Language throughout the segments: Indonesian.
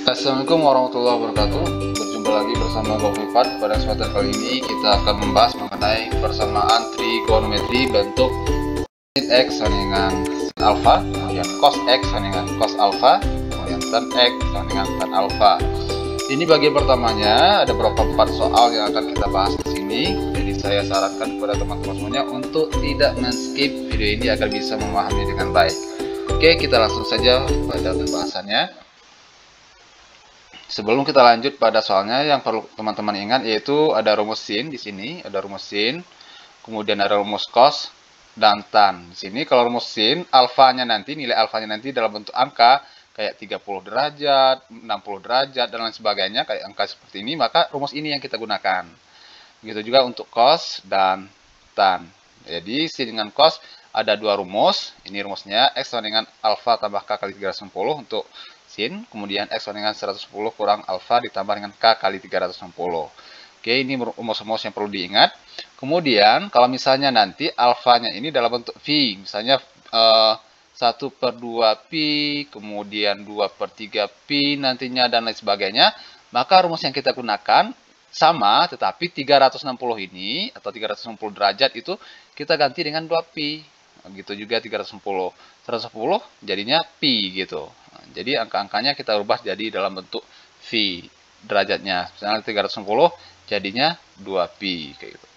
Assalamualaikum warahmatullahi wabarakatuh. Berjumpa lagi bersama Govipat. Pada kesempatan kali ini kita akan membahas mengenai persamaan trigonometri bentuk sin X sama dengan sin alfa, kemudian cos X sama dengan cos alfa, kemudian tan X sama dengan tan alfa. Ini bagian pertamanya, ada beberapa 4 soal yang akan kita bahas di sini. Jadi saya sarankan kepada teman-teman semuanya untuk tidak men-skip video ini agar bisa memahami dengan baik. Oke, kita langsung saja pada pembahasannya. Sebelum kita lanjut pada soalnya, yang perlu teman-teman ingat yaitu ada rumus sin di sini, ada rumus sin, kemudian ada rumus cos dan tan. Di sini kalau rumus sin, alfanya nanti, nilai alfanya nanti dalam bentuk angka kayak 30 derajat, 60 derajat dan lain sebagainya, kayak angka seperti ini, maka rumus ini yang kita gunakan. Begitu juga untuk cos dan tan. Jadi sin dengan cos ada dua rumus. Ini rumusnya x sama dengan alfa tambah k kali 360 untuk sin, kemudian x sama dengan 110 kurang alfa ditambah dengan k kali 360. Oke, ini rumus-rumus yang perlu diingat. Kemudian kalau misalnya nanti alfanya ini dalam bentuk V, misalnya 1/2 pi, kemudian 2/3 pi nantinya dan lain sebagainya, maka rumus yang kita gunakan sama, tetapi 360 ini atau 360 derajat itu kita ganti dengan 2 pi. Begitu juga 360. 110 jadinya pi gitu. Jadi angka-angkanya kita ubah jadi dalam bentuk V derajatnya. Misalnya 310 jadinya 2 pi kayak gitu.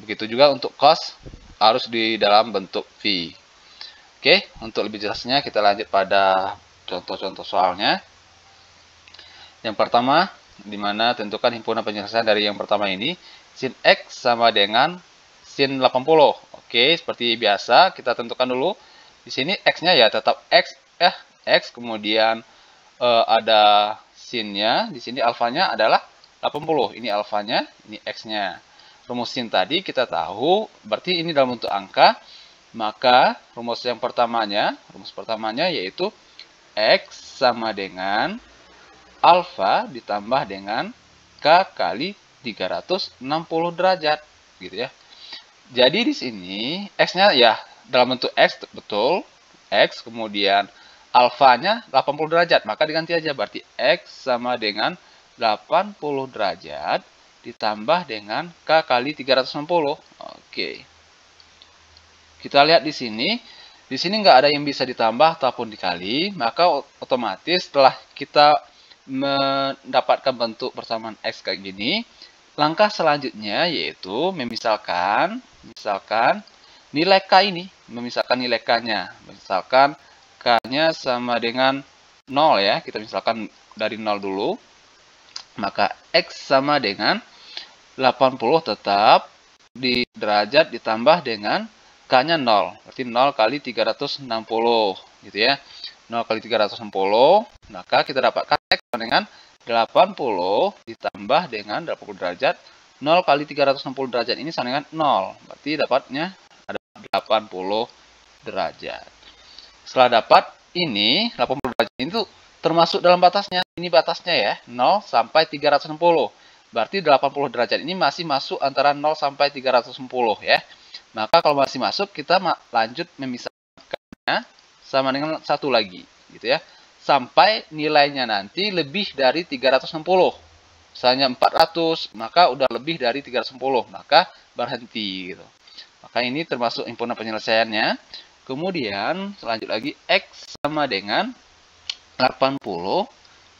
Begitu juga untuk cos harus di dalam bentuk V. Oke, untuk lebih jelasnya kita lanjut pada contoh-contoh soalnya. Yang pertama, di mana tentukan himpunan penyelesaian dari yang pertama ini, sin X sama dengan sin 80. Oke, seperti biasa kita tentukan dulu. Di sini X-nya ya tetap X, kemudian ada sinnya, di sini alfanya adalah 80. Ini alfanya, ini X-nya. Rumus sin tadi kita tahu, berarti ini dalam bentuk angka, maka rumus pertamanya yaitu X sama dengan alfa ditambah dengan k kali 360 derajat, gitu ya. Jadi di sini X-nya ya dalam bentuk X, betul, X, kemudian alfanya 80 derajat, maka diganti aja, berarti X sama dengan 80 derajat ditambah dengan K kali 360. Oke. Kita lihat di sini nggak ada yang bisa ditambah ataupun dikali, maka otomatis setelah kita mendapatkan bentuk persamaan X kayak gini, langkah selanjutnya yaitu misalkan nilai K ini, memisahkan nilai K-nya. Misalkan K-nya sama dengan 0 ya, kita misalkan dari 0 dulu. Maka X sama dengan 80 tetap di derajat ditambah dengan K-nya 0. Berarti 0 kali 360 gitu ya. 0 kali 360, maka kita dapatkan X sama dengan 80 ditambah dengan 80 derajat. 0 kali 360 derajat ini sama dengan 0. Berarti dapatnya ada 80 derajat. Setelah dapat ini, 80 derajat itu termasuk dalam batasnya. Ini batasnya ya, 0 sampai 360. Berarti 80 derajat ini masih masuk antara 0 sampai 360 ya. Maka kalau masih masuk, kita lanjut memisahkannya sama dengan satu lagi, gitu ya. Sampai nilainya nanti lebih dari 360. Misalnya 400, maka udah lebih dari 310, maka berhenti gitu. Maka ini termasuk himpunan penyelesaiannya. Kemudian selanjut lagi X sama dengan 80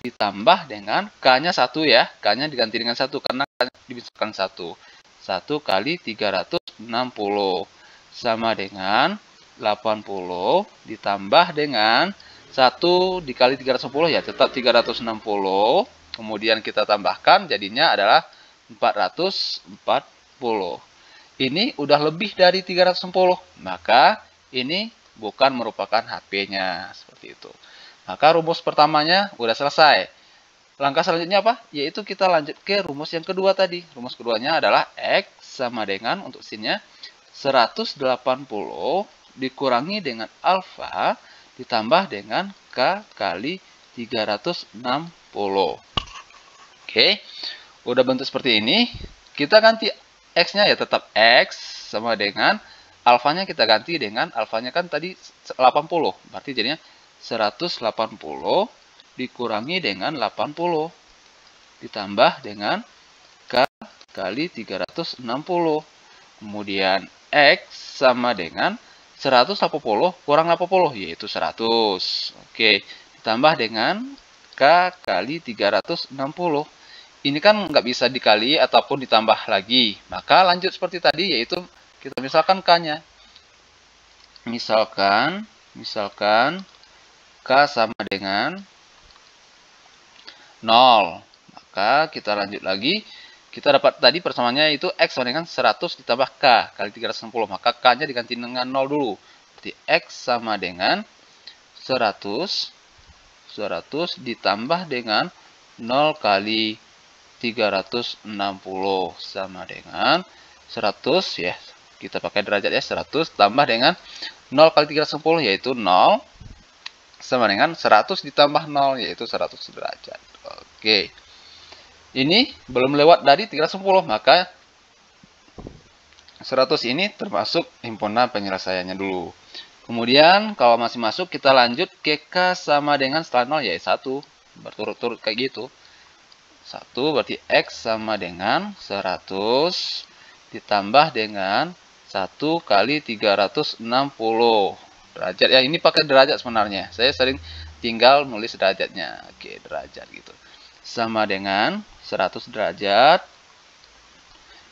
ditambah dengan K-nya 1 ya. K-nya diganti dengan 1 karena K-nya dimisahkan 1. 1 kali 360 sama dengan 80 ditambah dengan 1 dikali 310 ya tetap 360. Kemudian kita tambahkan jadinya adalah 440. Ini udah lebih dari 360, maka ini bukan merupakan HP-nya, seperti itu. Maka rumus pertamanya udah selesai. Langkah selanjutnya apa? Yaitu kita lanjut ke rumus yang kedua tadi. Rumus keduanya adalah X sama dengan untuk sinnya 180 dikurangi dengan alfa ditambah dengan K kali 360. Oke, udah bentuk seperti ini. Kita ganti X-nya ya tetap X sama dengan alfanya kita ganti dengan alfanya kan tadi 80. Berarti jadinya 180 dikurangi dengan 80 ditambah dengan K kali 360. Kemudian X sama dengan 180 kurang 80, yaitu 100. Oke, ditambah dengan K kali 360. Ini kan nggak bisa dikali ataupun ditambah lagi. Maka lanjut seperti tadi, yaitu kita misalkan K-nya. Misalkan K sama dengan 0. Maka kita lanjut lagi. Kita dapat tadi persamaannya itu X sama dengan 100 ditambah K kali 360. Maka K-nya diganti dengan 0 dulu. Berarti X sama dengan 100 ditambah dengan 0 kali 360 sama dengan 100 ya. Kita pakai derajat ya, 100 tambah dengan 0 kali 360 yaitu 0 sama dengan 100 ditambah 0 yaitu 100 derajat. Oke. Ini belum lewat dari 310, maka 100 ini termasuk himpunan penyelesaiannya dulu. Kemudian kalau masih masuk, kita lanjut ke K sama dengan setelah 0 yaitu 1. Berturut-turut kayak gitu. 1 berarti X sama dengan 100 ditambah dengan 1 kali 360 derajat. Ya, ini pakai derajat sebenarnya. Saya sering tinggal nulis derajatnya. Oke, derajat gitu. Sama dengan 100 derajat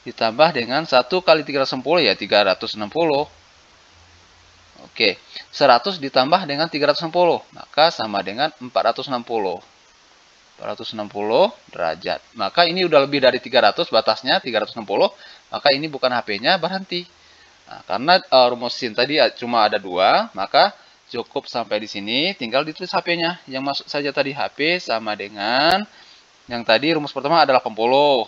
ditambah dengan 1 kali 360 ya 360. Oke, 100 ditambah dengan 360, maka sama dengan 460. 460 derajat. Maka ini udah lebih dari 300, batasnya 360, maka ini bukan HP-nya, berhenti. Nah, karena rumus sin tadi cuma ada 2, maka cukup sampai di sini, tinggal ditulis HP-nya. Yang masuk saja tadi HP sama dengan yang tadi rumus pertama ada 80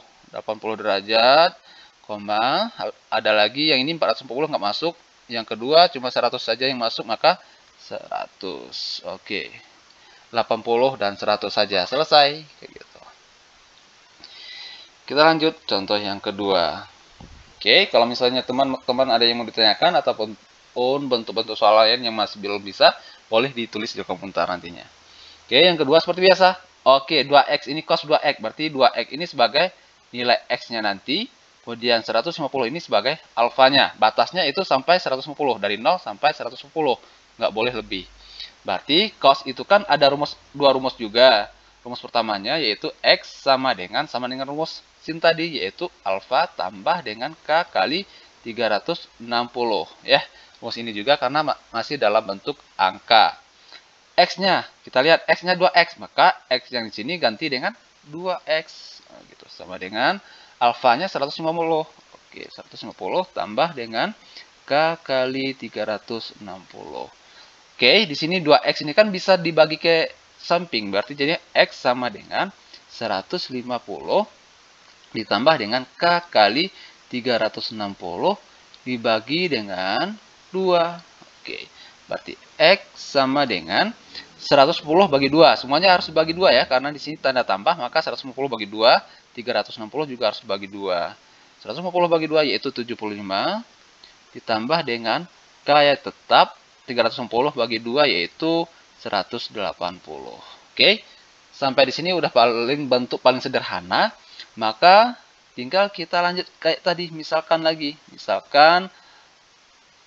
derajat, koma, ada lagi yang ini 460 nggak masuk, yang kedua cuma 100 saja yang masuk, maka 100. Oke, 80 dan 100 saja, selesai. Kayak gitu. Kita lanjut contoh yang kedua. Oke, kalau misalnya teman-teman ada yang mau ditanyakan ataupun bentuk-bentuk soal lain yang masih belum bisa, boleh ditulis di komentar nantinya. Oke, yang kedua seperti biasa. Oke, 2X ini cos 2X. Berarti 2X ini sebagai nilai X-nya nanti. Kemudian 150 ini sebagai alfanya. Batasnya itu sampai 150. Dari 0 sampai 110. Nggak boleh lebih. Berarti cos itu kan ada dua rumus juga. Rumus pertamanya yaitu X sama dengan rumus sin tadi. Yaitu alfa tambah dengan K kali 360. Ya, rumus ini juga karena masih dalam bentuk angka. X-nya, kita lihat X-nya 2X, maka X yang di sini ganti dengan 2X. Nah, gitu. Sama dengan alfanya 150. Oke, 150 tambah dengan K kali 360. Oke, di sini 2X ini kan bisa dibagi ke samping. Berarti jadi X sama dengan 150 ditambah dengan K kali 360 dibagi dengan 2. Oke, berarti X sama dengan 110 bagi 2. Semuanya harus dibagi 2 ya, karena di sini tanda tambah, maka 110 bagi 2, 360 juga harus bagi 2. 150 bagi 2 yaitu 75, ditambah dengan K ya tetap, 360 bagi 2 yaitu 180. Oke, sampai di sini udah bentuk paling sederhana, maka tinggal kita lanjut kayak tadi, misalkan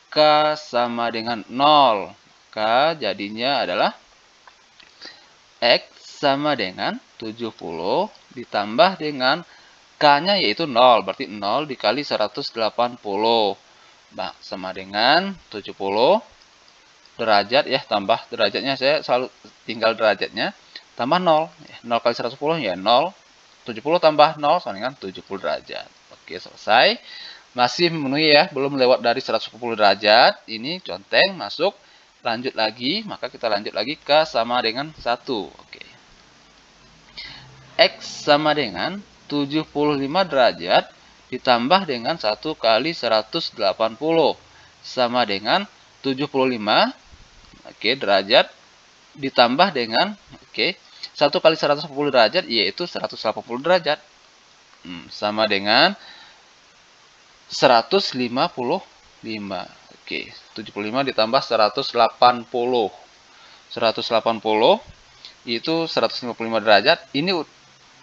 K sama dengan 0. K jadinya adalah X sama dengan 70 ditambah dengan K-nya yaitu 0. Berarti 0 dikali 180. Nah, sama dengan 70 derajat ya, tambah derajatnya, saya selalu tinggal derajatnya, tambah 0. 0 kali 110 ya 0. 70 tambah 0 sama dengan 70 derajat. Oke, selesai. Masih memenuhi ya, belum lewat dari 110 derajat. Ini conteng, masuk. Lanjut lagi, maka kita lanjut lagi K sama dengan 1. Oke. X sama dengan 75 derajat ditambah dengan 1 kali 180 sama dengan 75. Oke, derajat ditambah dengan 1 kali 110 derajat yaitu 180 derajat. Sama dengan 155. Oke, 75 ditambah 180. 180 itu 155 derajat. Ini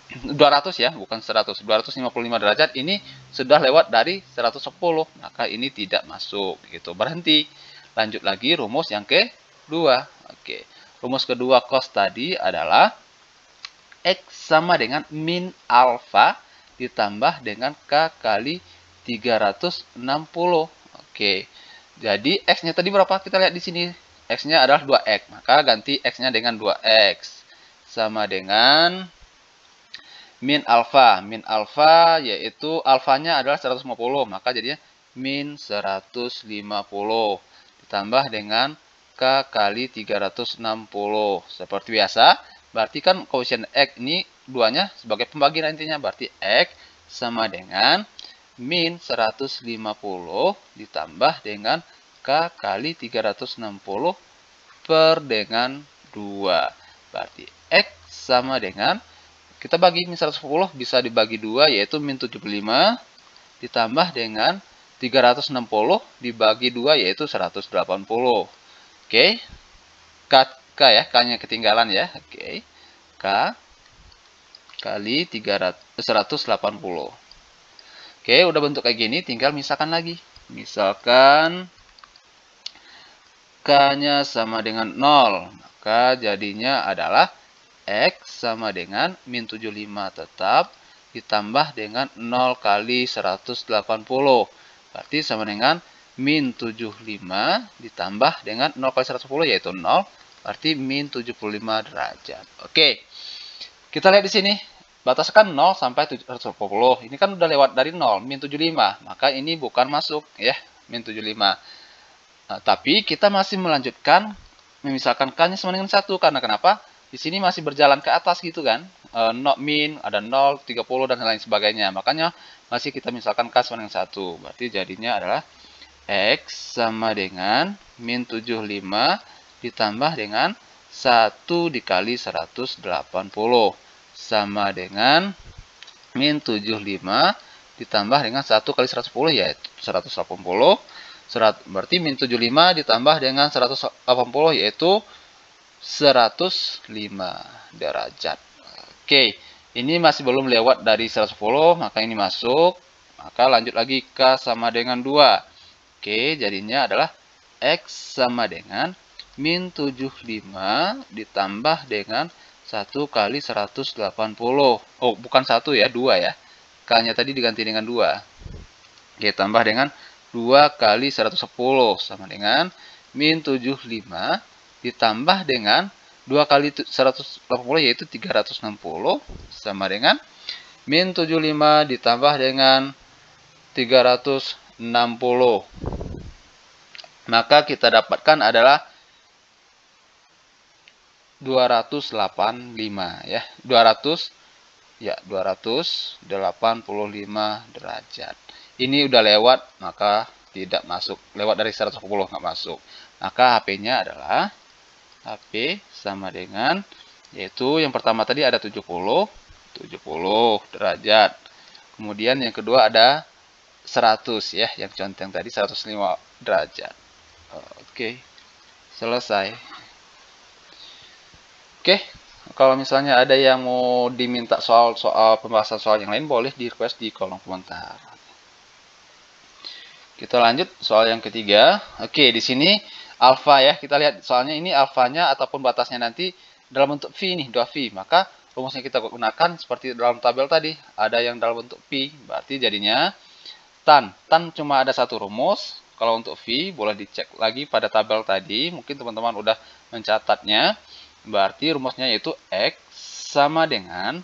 200 ya, bukan 100. 255 derajat ini sudah lewat dari 110, maka ini tidak masuk gitu. Berhenti. Lanjut lagi rumus yang kedua. Oke. Rumus kedua cos tadi adalah X sama dengan min alfa ditambah dengan K kali 360. Oke. Jadi X-nya tadi berapa? Kita lihat di sini. X-nya adalah 2X. Maka ganti X-nya dengan 2X. Sama dengan min alfa. Min alfa yaitu alfanya adalah 150. Maka jadinya min 150. Ditambah dengan K kali 360. Seperti biasa. Berarti kan koefisien X ini duanya sebagai pembagi nantinya. Berarti X sama dengan min 150 ditambah dengan K kali 360 per dengan 2. Berarti X sama dengan, kita bagi min 110 bisa dibagi 2, yaitu min 75 ditambah dengan 360 dibagi 2, yaitu 180. Oke. K ya, K-nya ketinggalan ya. Oke. K kali 180. Oke, udah bentuk kayak gini, tinggal misalkan lagi. Misalkan K-nya sama dengan 0, maka jadinya adalah X sama dengan min 75 tetap ditambah dengan 0 kali 180. Berarti sama dengan min 75 ditambah dengan 0 kali 110, yaitu 0. Berarti min 75 derajat. Oke. Kita lihat di sini. Batas kan 0 sampai 110. Ini kan udah lewat dari 0, min 75. Maka ini bukan masuk ya, min 75. Nah, tapi kita masih melanjutkan misalkan K-nya sama dengan 1. Karena kenapa? Di sini masih berjalan ke atas gitu kan. Min, ada 0, 30, dan lain sebagainya. Makanya masih kita misalkan K sama dengan 1. Berarti jadinya adalah X sama dengan min 75 ditambah dengan 1 dikali 180. Sama dengan min 75 ditambah dengan 1 kali 110, yaitu 180. Berarti min 75 ditambah dengan 180, yaitu 105 derajat. Oke, ini masih belum lewat dari 110, maka ini masuk. Maka lanjut lagi, K sama dengan 2. Oke, jadinya adalah X sama dengan min 75 ditambah dengan 1 kali 180. Oh, bukan 1 ya, 2 ya. K-nya tadi diganti dengan 2. Oke, tambah dengan 2 kali 110 sama dengan min 75 ditambah dengan 2 kali 180, yaitu 360 sama dengan min 75 ditambah dengan 360. Maka kita dapatkan adalah 285 ya. 285 derajat. Ini udah lewat, maka tidak masuk. Lewat dari 110 nggak masuk. Maka HP-nya adalah HP sama dengan, yaitu yang pertama tadi ada 70 derajat. Kemudian yang kedua ada 100 ya, yang conteng tadi 105 derajat. Oke. Selesai. Oke, kalau misalnya ada yang mau diminta pembahasan soal yang lain, boleh di request di kolom komentar. Kita lanjut soal yang ketiga. Oke, di sini alfa ya, kita lihat soalnya ini alfanya ataupun batasnya nanti dalam bentuk V nih, 2V. Maka rumusnya kita gunakan seperti dalam tabel tadi, ada yang dalam bentuk V. Berarti jadinya tan cuma ada satu rumus. Kalau untuk V boleh dicek lagi pada tabel tadi, mungkin teman-teman udah mencatatnya. Berarti rumusnya yaitu X sama dengan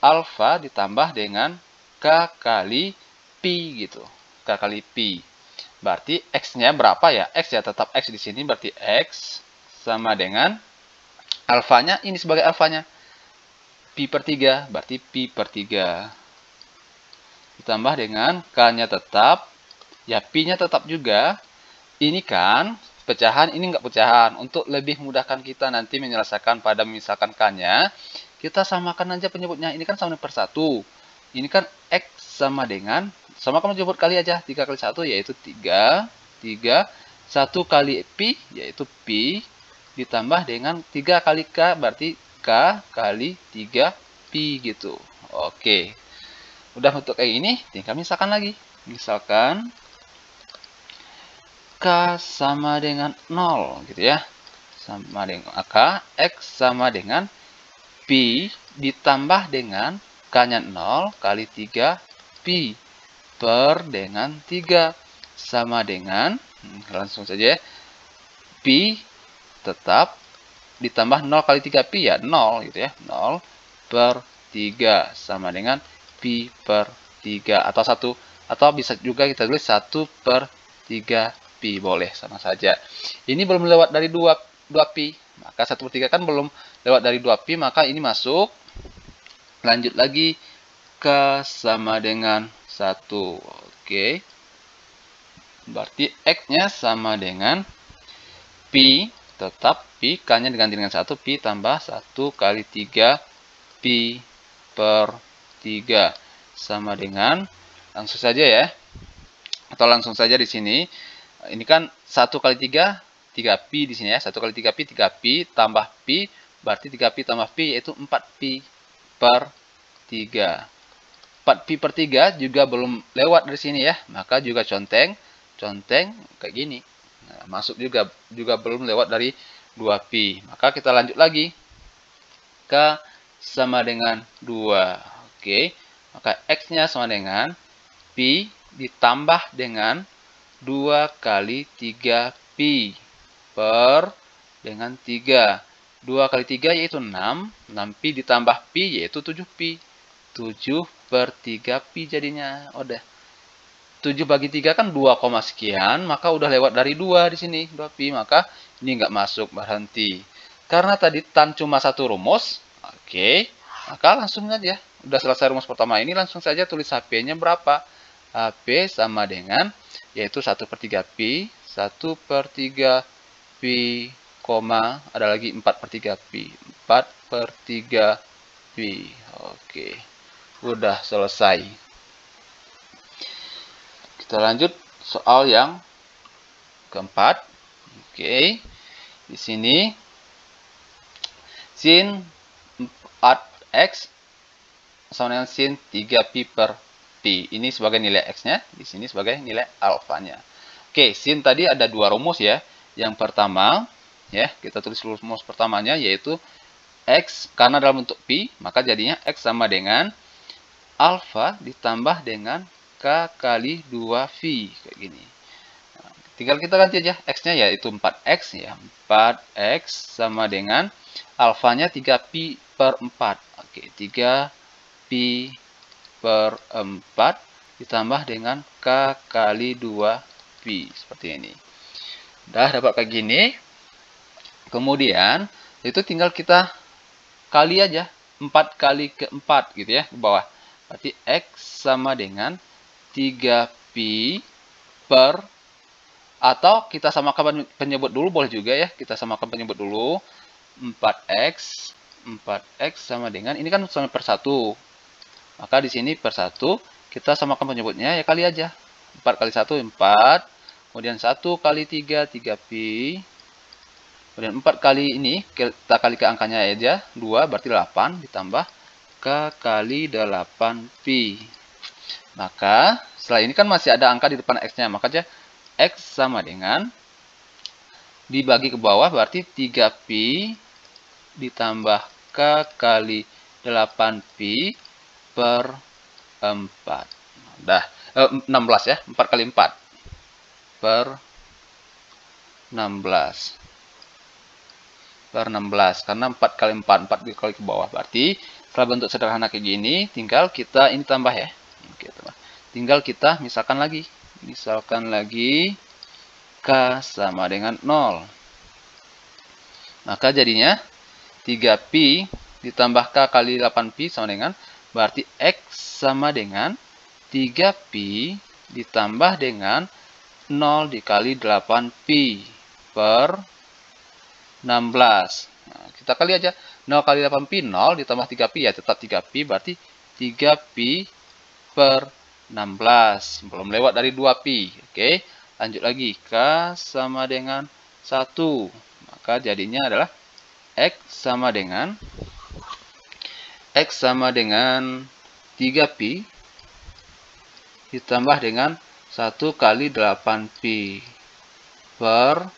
alfa ditambah dengan K kali Pi gitu. K kali Pi. Berarti X-nya berapa ya? X ya tetap X di sini, berarti X sama dengan alfanya, ini sebagai alfanya Pi per 3, berarti Pi per 3. Ditambah dengan K-nya tetap, ya Pi-nya tetap juga. Ini kan pecahan, ini enggak pecahan. Untuk lebih mudahkan kita nanti menyelesaikan pada misalkan K-nya, kita samakan aja penyebutnya. Ini kan sama dengan per 1. Ini kan X sama dengan, samakan penyebut kali aja. 3 kali 1 yaitu 3. 1 kali Pi yaitu Pi ditambah dengan 3 kali K, berarti K kali 3 Pi gitu. Oke. Udah untuk kayak ini, tinggal misalkan lagi. Misalkan K sama dengan 0 gitu ya. Sama dengan K, X sama dengan Pi ditambah dengan K-nya 0 kali 3 Pi per dengan 3 sama dengan, langsung saja ya, Pi tetap ditambah 0 kali 3 Pi ya 0 gitu ya. 0 per 3 sama dengan Pi per 3 atau 1, atau bisa juga kita tulis 1 per 3 Pi, boleh sama saja. Ini belum lewat dari 2 Pi, maka 1 per 3 kan belum lewat dari 2 Pi, maka ini masuk. Lanjut lagi, K sama dengan 1. Oke. Berarti X-nya sama dengan Pi, tetap Pi, K-nya diganti dengan 1, Pi tambah 1 kali 3 Pi per 3 sama dengan, langsung saja ya, atau langsung saja di sini. Ini kan 1 kali 3, 3 Pi di sini ya. 1 kali 3 Pi, 3 Pi tambah Pi, berarti 3 Pi tambah Pi yaitu 4 Pi per 3. 4 Pi per 3 juga belum lewat dari sini ya. Maka juga conteng kayak gini. Nah, masuk juga belum lewat dari 2 Pi. Maka kita lanjut lagi. K sama dengan 2. Oke. Maka X-nya sama dengan Pi ditambah dengan 2 kali 3 Pi per dengan 3. 2 kali 3 yaitu 6. 6 Pi ditambah Pi yaitu 7 Pi. 7 per 3 Pi jadinya. Udah. 7 bagi 3 kan 2, sekian. Maka udah lewat dari 2 di sini. 2 Pi. Maka ini nggak masuk, berhenti. Karena tadi tan cuma satu rumus. Oke. Maka langsung aja. Udah selesai rumus pertama ini. Langsung saja tulis HP-nya berapa. HP sama dengan, yaitu 1 per 3 Pi. 1 per 3 Pi, ada lagi 4 per 3 Pi. 4 per 3 Pi. Oke. Udah selesai. Kita lanjut soal yang keempat. Oke. Di sini sin 4x sama dengan sin 3 Pi per Pi. Ini sebagai nilai X-nya, di sini sebagai nilai alfanya. Oke, sin tadi ada dua rumus ya. Yang pertama, ya, kita tulis rumus pertamanya yaitu X karena dalam bentuk Pi, maka jadinya X sama dengan alfa ditambah dengan K kali 2V kayak gini. Nah, tinggal kita ganti aja X-nya yaitu 4X ya. 4X sama dengan alfanya 3 Pi per 4. Oke, 3 Pi per 4 ditambah dengan K kali 2 Pi. Seperti ini. Udah dapat kayak gini. Kemudian, itu tinggal kita kali aja. 4 kali ke 4 gitu ya. Ke bawah. Berarti X sama dengan 3 Pi per, atau kita samakan penyebut dulu boleh juga ya. Kita samakan penyebut dulu. 4X sama dengan, ini kan sama per 1. Maka di sini per 1 kita samakan penyebutnya ya, kali aja. 4 kali 1 4. Kemudian 1 kali 3 3 Pi. Kemudian 4 kali ini kita kali ke angkanya aja 2 berarti 8 ditambah K kali 8 Pi. Maka setelah ini kan masih ada angka di depan X-nya, makanya X sama dengan dibagi ke bawah berarti 3 Pi ditambah K kali 8 Pi per 4. Udah 16 ya, 4 kali 4 per 16. Per 16 karena 4 kali 4 kali ke bawah, berarti setelah bentuk sederhana kayak gini tinggal kita ini tambah ya. Oke, tambah. Tinggal kita misalkan lagi K sama dengan 0. Maka jadinya 3 Pi ditambah K kali 8 Pi sama dengan, berarti X sama dengan 3 Pi ditambah dengan 0 dikali 8 Pi per 16. Nah, kita kali aja. 0 kali 8 Pi, 0 ditambah 3 Pi ya tetap 3 Pi, berarti 3 Pi per 16. Belum lewat dari 2 Pi. Oke, lanjut lagi. K sama dengan 1. Maka jadinya adalah X sama dengan 3pi ditambah dengan 1 kali 8pi per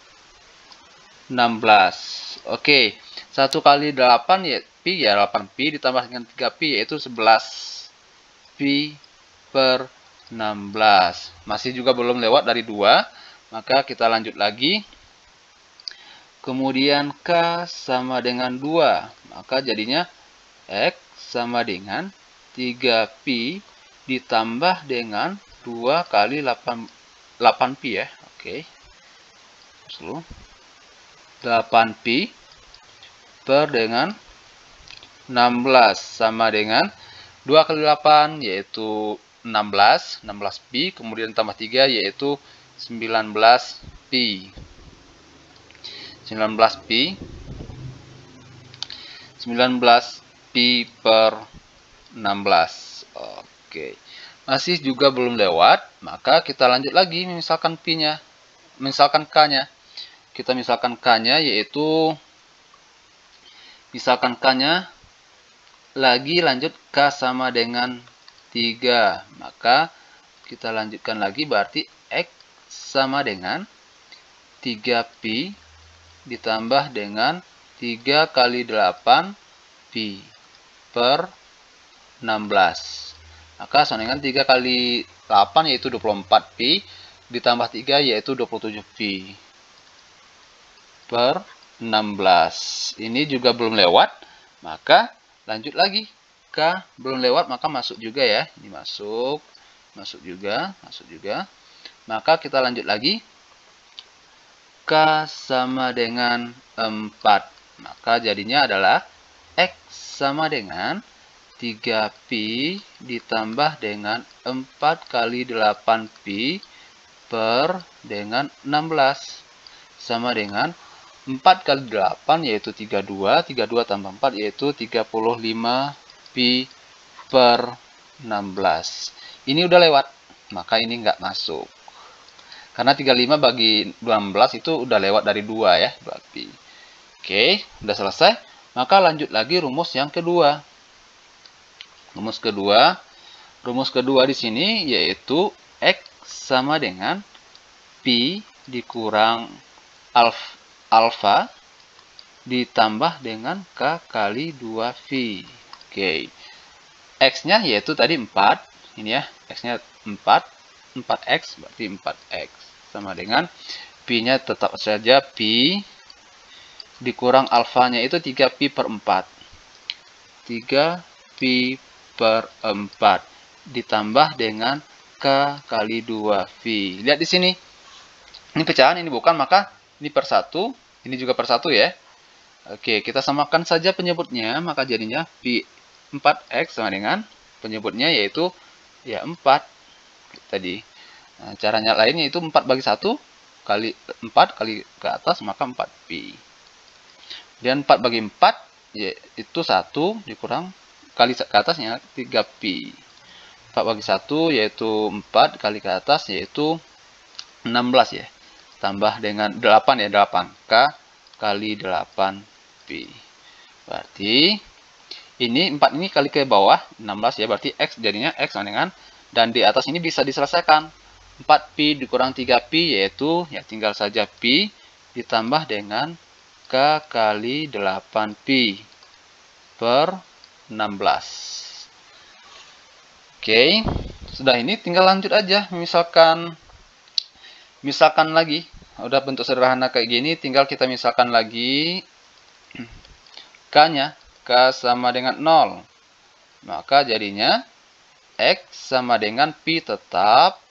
16. Oke, 1 kali 8 ya pi ya 8pi ditambah dengan 3pi yaitu 11pi per 16. Masih juga belum lewat dari 2, maka kita lanjut lagi. Kemudian K sama dengan 2, maka jadinya X sama dengan 3pi ditambah dengan 2 kali 8pi ya. Oke. Terus 8pi per dengan 16 sama dengan 2 kali 8 yaitu 16pi, kemudian tambah 3 yaitu 19pi. 19pi per 16. Oke. Masih juga belum lewat, maka kita lanjut lagi misalkan pi-nya. Misalkan k-nya. Kita misalkan k-nya yaitu lagi lanjut k sama dengan 3. Maka kita lanjutkan lagi berarti X sama dengan 3pi ditambah dengan 3 kali 8pi per 16. Maka sama dengan 3 kali 8 yaitu 24pi ditambah 3 yaitu 27pi per 16. Ini juga belum lewat, maka lanjut lagi. K belum lewat, maka masuk juga ya. Ini masuk juga. Maka kita lanjut lagi. K sama dengan 4. Maka jadinya adalah X sama dengan 3pi ditambah dengan 4 kali 8pi per dengan 16. Sama dengan 4 kali 8 yaitu 32. 32 tambah 4 yaitu 35pi per 16. Ini udah lewat, maka ini nggak masuk. Karena 35 bagi 16 itu udah lewat dari 2 ya, berarti. Oke, udah selesai. Maka lanjut lagi rumus yang kedua. Rumus kedua di sini yaitu X sama dengan pi dikurang alfa ditambah dengan K kali 2V. Oke. X-nya yaitu tadi 4. Ini ya, X-nya 4X berarti 4X. Sama dengan pi-nya tetap saja pi dikurang alfanya itu 3pi per 4. 3pi per 4 ditambah dengan K kali 2V. Lihat di sini. Ini pecahan, ini bukan, maka ini per 1, ini juga per 1 ya. Oke, kita samakan saja penyebutnya, maka jadinya pi 4X sama dengan penyebutnya yaitu ya 4 tadi. Nah, caranya lainnya itu 4 bagi 1 kali 4 kali ke atas maka 4pi. Dan 4 bagi 4 yaitu 1 dikurang kali ke atasnya 3pi. 4 bagi 1 yaitu 4 kali ke atas yaitu 16 ya. Tambah dengan 8 ya, 8K kali 8pi. Berarti ini 4 ini kali ke bawah 16 ya, berarti X jadinya X sama dengan, dan di atas ini bisa diselesaikan. 4pi dikurang 3pi yaitu ya tinggal saja pi ditambah dengan K kali 8pi per 16. Oke, sudah, ini tinggal lanjut aja. Misalkan lagi, udah bentuk sederhana kayak gini, tinggal kita misalkan lagi K-nya, K sama dengan 0. Maka jadinya X sama dengan pi tetap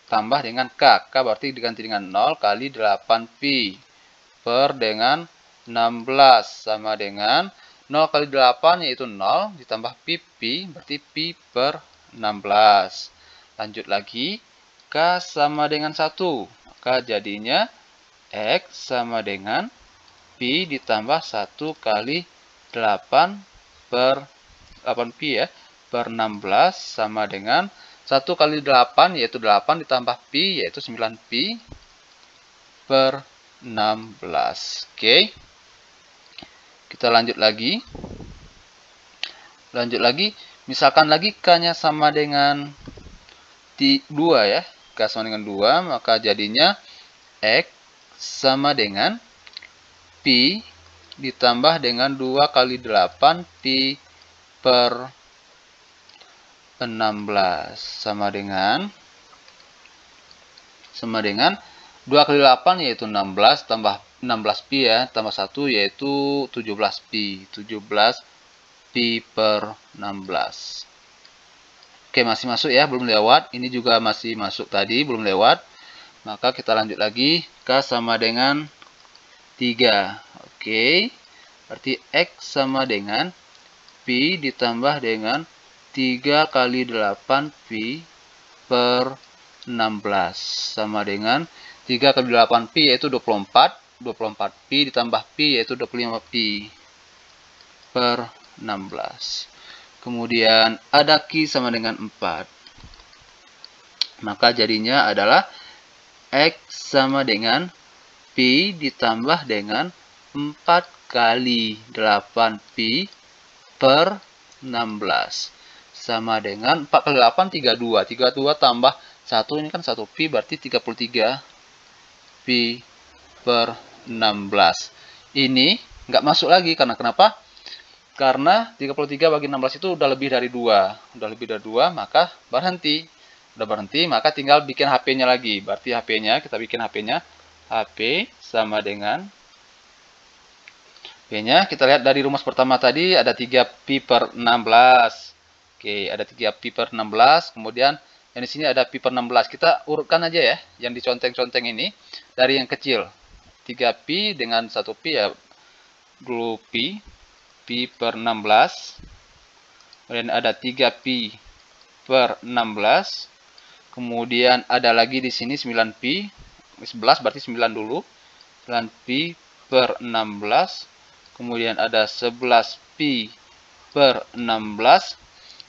tambah dengan K. K berarti diganti dengan 0 kali 8pi per dengan 16 sama dengan 0 kali 8 yaitu 0 ditambah pi berarti pi per 16. Lanjut lagi, K sama dengan 1. Maka jadinya X sama dengan pi ditambah 1 kali 8 per 8pi ya, per 16 sama dengan 1 kali 8 yaitu 8 ditambah pi yaitu 9pi per 16. Oke. Kita lanjut lagi. Misalkan lagi K-nya sama dengan 2 ya. K sama dengan 2, maka jadinya X sama dengan Pi ditambah dengan 2 kali 8 Pi per 16 sama dengan 2 kali 8 yaitu 16 tambah 16 pi ya, tambah 1 yaitu 17 pi. 17 pi per 16. Oke, masih masuk ya, belum lewat. Ini juga masih masuk tadi, belum lewat. Maka kita lanjut lagi. K sama dengan 3. Oke. Berarti X sama dengan pi ditambah dengan 3 kali 8 pi per 16 sama dengan 3 kali 8 pi yaitu 24 pi ditambah pi yaitu 25 pi per 16. Kemudian ada Q sama dengan 4. Maka jadinya adalah X sama dengan pi ditambah dengan 4 kali 8 pi per 16 sama dengan 4 kali 8 32. 32 tambah 1 ini kan 1 pi berarti 33 pi per 16. Ini nggak masuk lagi karena kenapa? Karena 33 bagi 16 itu udah lebih dari 2. Udah lebih dari 2 maka berhenti. Udah berhenti maka tinggal bikin HP-nya lagi. Berarti HP-nya kita bikin HP-nya. HP sama dengan P-nya kita lihat dari rumus pertama tadi ada 3 pi per 16. Oke, ada 3 pi per 16. Kemudian yang di sini ada pi per 16. Kita urutkan aja ya yang diconteng-conteng ini dari yang kecil. 3 pi dengan 1 pi ya dulu pi per 16. Kemudian ada 3 pi per 16. Kemudian ada lagi di sini 9 pi. 11 berarti 9 dulu. 9 pi per 16. Kemudian ada 11 pi per 16.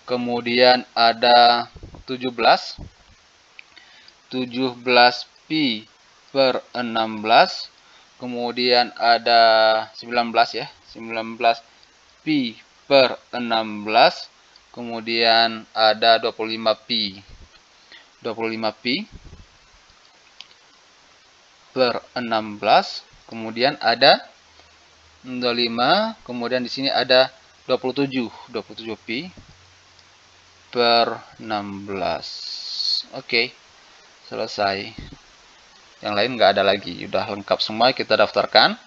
Kemudian ada 17 pi per 16. Kemudian ada 19 ya. 19 pi per 16. Kemudian ada 25 pi. 25 pi per 16. Kemudian ada 25. Kemudian di sini ada 27 pi per 16. Oke. Selesai. Yang lain nggak ada lagi. Udah lengkap semua kita daftarkan.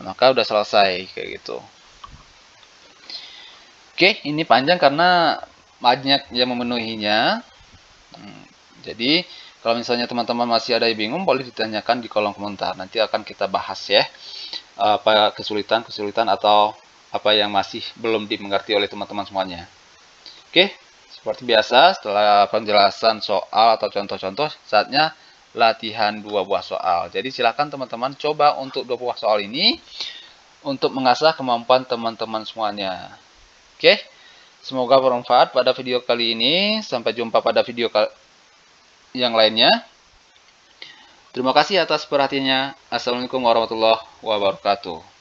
Maka udah selesai kayak gitu. Oke, ini panjang karena banyak yang memenuhinya. Jadi kalau misalnya teman-teman masih ada yang bingung, boleh ditanyakan di kolom komentar. Nanti akan kita bahas ya, apa kesulitan atau apa yang masih belum dimengerti oleh teman-teman semuanya. Oke, seperti biasa setelah penjelasan soal atau contoh-contoh, saatnya latihan 2 buah soal. Jadi silakan teman-teman coba untuk 2 buah soal ini untuk mengasah kemampuan teman-teman semuanya. Oke, semoga bermanfaat pada video kali ini. Sampai jumpa pada video yang lainnya. Terima kasih atas perhatiannya. Assalamualaikum warahmatullahi wabarakatuh.